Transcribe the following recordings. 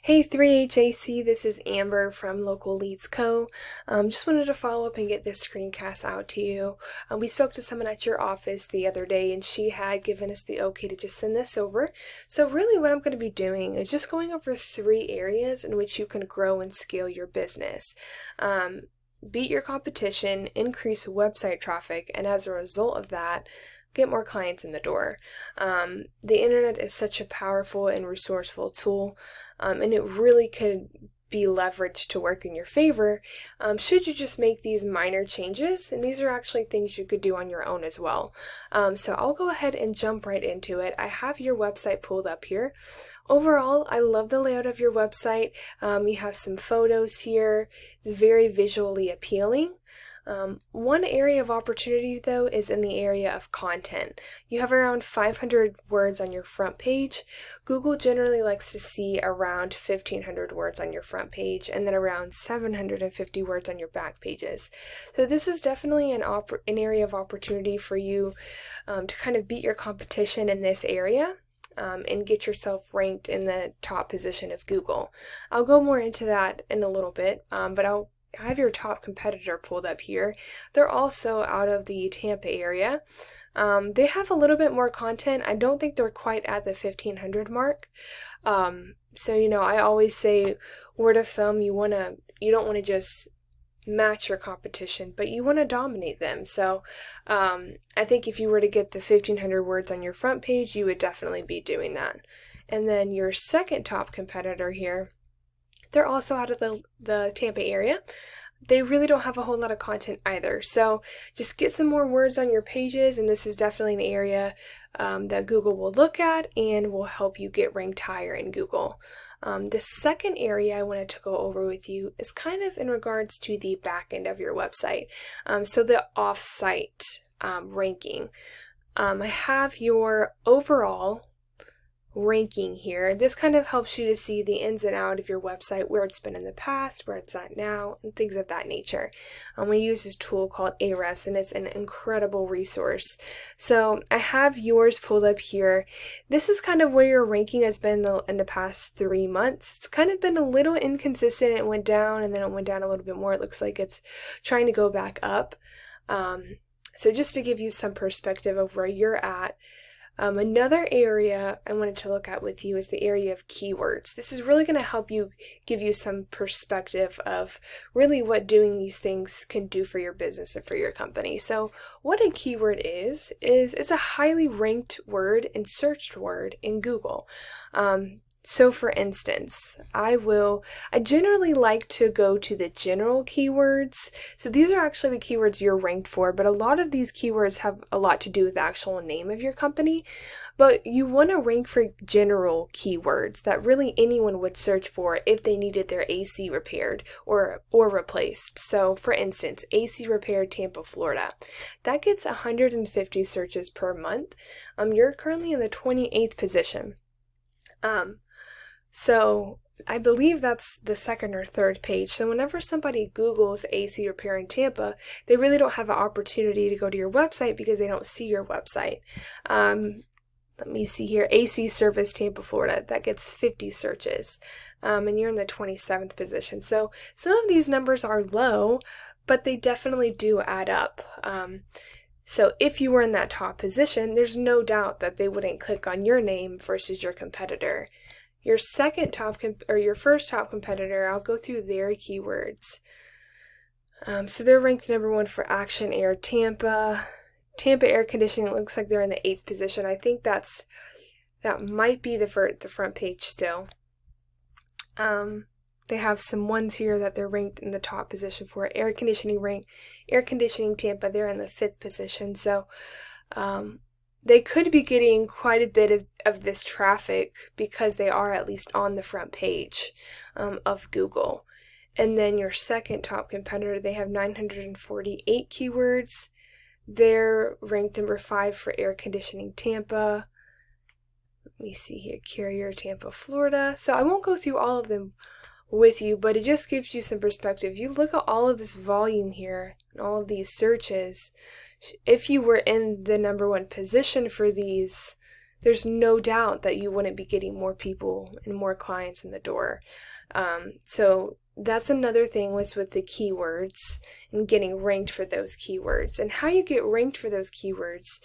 Hey 3HAC, this is Amber from Local Leads Co. Just wanted to follow up and get this screencast out to you. We spoke to someone at your office the other day and she had given us the okay to just send this over. So really what I'm going to be doing is just going over 3 areas in which you can grow and scale your business. Beat your competition, increase website traffic, and as a result of that, get more clients in the door. The internet is such a powerful and resourceful tool, and it really could be leveraged to work in your favor should you just make these minor changes, and these are actually things you could do on your own as well. So I'll go ahead and jump right into it. I have your website pulled up here. Overall, I love the layout of your website. You have some photos here. It's very visually appealing. One area of opportunity though is in the area of content. You have around 500 words on your front page. Google generally likes to see around 1,500 words on your front page and then around 750 words on your back pages. So this is definitely an area of opportunity for you to kind of beat your competition in this area. And get yourself ranked in the top position of Google. I'll go more into that in a little bit, but I have your top competitor pulled up here. They're also out of the Tampa area. They have a little bit more content. I don't think they're quite at the 1,500 mark. So I always say, word of thumb, you don't want to just match your competition, but you want to dominate them. So I think if you were to get the 1,500 words on your front page, you would definitely be doing that. And then your second top competitor here, they're also out of the Tampa area. They really don't have a whole lot of content either. So just get some more words on your pages, and this is definitely an area that Google will look at and will help you get ranked higher in Google. The second area I wanted to go over with you is kind of in regards to the back end of your website. So the off-site ranking. I have your overall ranking here. This kind of helps you to see the ins and out of your website, where it's been in the past, where it's at now, and things of that nature. We use this tool called Ahrefs, and it's an incredible resource. So I have yours pulled up here. This is kind of where your ranking has been in the past 3 months. It's kind of been a little inconsistent. It went down and then it went down a little bit more. It looks like it's trying to go back up. So just to give you some perspective of where you're at, another area I wanted to look at with you is the area of keywords. This is really going to help you, give you some perspective of really what doing these things can do for your business and for your company. So what a keyword is it's a highly ranked word and searched word in Google. So for instance, I generally like to go to the general keywords. So these are actually the keywords you're ranked for, but a lot of these keywords have a lot to do with the actual name of your company. But you want to rank for general keywords that really anyone would search for if they needed their AC repaired or replaced. So for instance, AC repaired Tampa, Florida. That gets 150 searches per month. You're currently in the 28th position. So I believe that's the second or third page. So whenever somebody Googles AC repair in Tampa, they really don't have an opportunity to go to your website because they don't see your website. Let me see here. AC service Tampa, Florida. That gets 50 searches. And you're in the 27th position. So some of these numbers are low, but they definitely do add up. So if you were in that top position, there's no doubt that they wouldn't click on your name versus your competitor. Your your first top competitor, I'll go through their keywords. So they're ranked number 1 for Action Air Tampa. Tampa air conditioning, it looks like they're in the 8th position. I think that might be the front page still. They have some ones here that they're ranked in the top position for. Air conditioning Tampa, they're in the 5th position. So they could be getting quite a bit of this traffic because they are at least on the front page of Google. And then your second top competitor, they have 948 keywords. They're ranked number 5 for air conditioning Tampa. Let me see here, Carrier Tampa, Florida. So I won't go through all of them with you, but it just gives you some perspective. You look at all of this volume here and all of these searches. If you were in the number 1 position for these there's no doubt that you wouldn't be getting more people and more clients in the door. So that's another thing was with the keywords and getting ranked for those keywords. And how you get ranked for those keywords,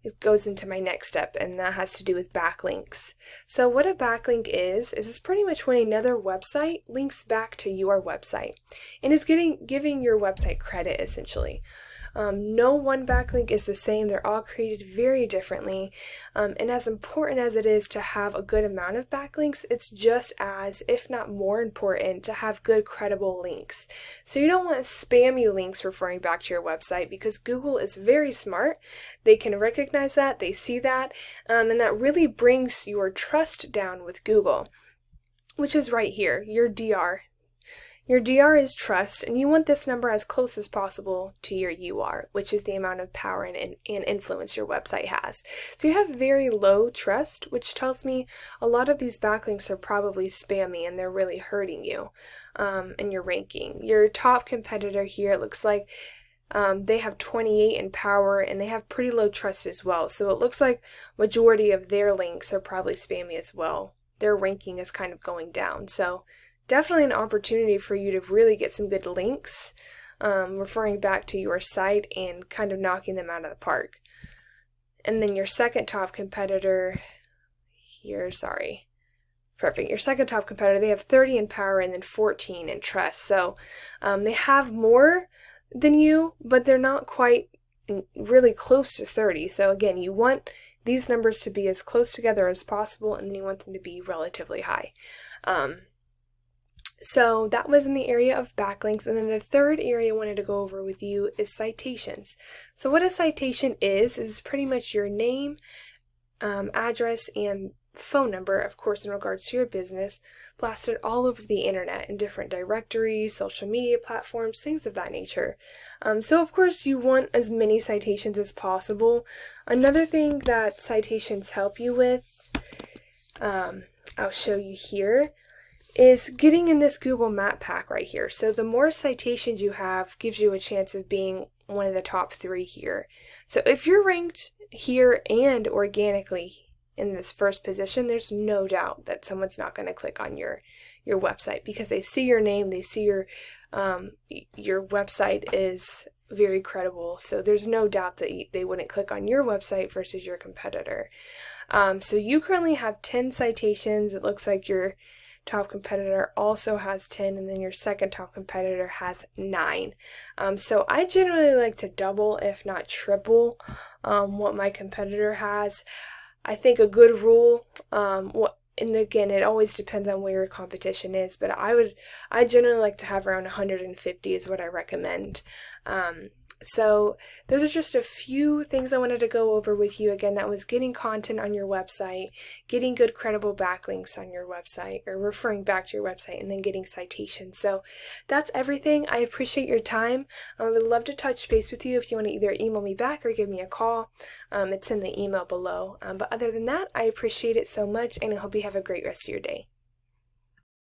it goes into my next step, and that has to do with backlinks. So what a backlink is it's pretty much when another website links back to your website and is giving your website credit, essentially. No one backlink is the same. They're all created very differently. And as important as it is to have a good amount of backlinks, it's just as, if not more important, to have good credible links. So you don't want spammy links referring back to your website, because Google is very smart. They can recognize that, they see that, and that really brings your trust down with Google, which is right here, your DR. Your DR is trust, and you want this number as close as possible to your UR, which is the amount of power and influence your website has. So you have very low trust, which tells me a lot of these backlinks are probably spammy and they're really hurting you in your ranking. Your top competitor here, it looks like they have 28 in power and they have pretty low trust as well. So it looks like majority of their links are probably spammy as well. Their ranking is kind of going down. So definitely an opportunity for you to really get some good links referring back to your site and kind of knocking them out of the park. And then your second top competitor here, perfect. Your second top competitor, they have 30 in power and then 14 in trust. So they have more than you, but they're not quite really close to 30. So again, you want these numbers to be as close together as possible, and then you want them to be relatively high. So that was in the area of backlinks. And then the third area I wanted to go over with you is citations. So what a citation is pretty much your name, address, and phone number, of course, in regards to your business, blasted all over the internet in different directories, social media platforms, things of that nature. So of course you want as many citations as possible. Another thing that citations help you with, I'll show you here, is getting in this Google Map pack right here. So the more citations you have gives you a chance of being one of the top 3 here. So if you're ranked here and organically in this first position, there's no doubt that someone's not going to click on your website, because they see your name, they see your website is very credible. So there's no doubt that they wouldn't click on your website versus your competitor. So you currently have 10 citations. It looks like your top competitor also has 10, and then your second top competitor has 9. So I generally like to double, if not triple, what my competitor has. I think a good rule, and again, it always depends on where your competition is, but I generally like to have around 150 is what I recommend. So those are just a few things I wanted to go over with you. Again, that was getting content on your website, getting good credible backlinks on your website, or referring back to your website, and then getting citations. So that's everything. I appreciate your time. I would love to touch base with you if you want to either email me back or give me a call. It's in the email below. But other than that, I appreciate it so much, and I hope you have a great rest of your day.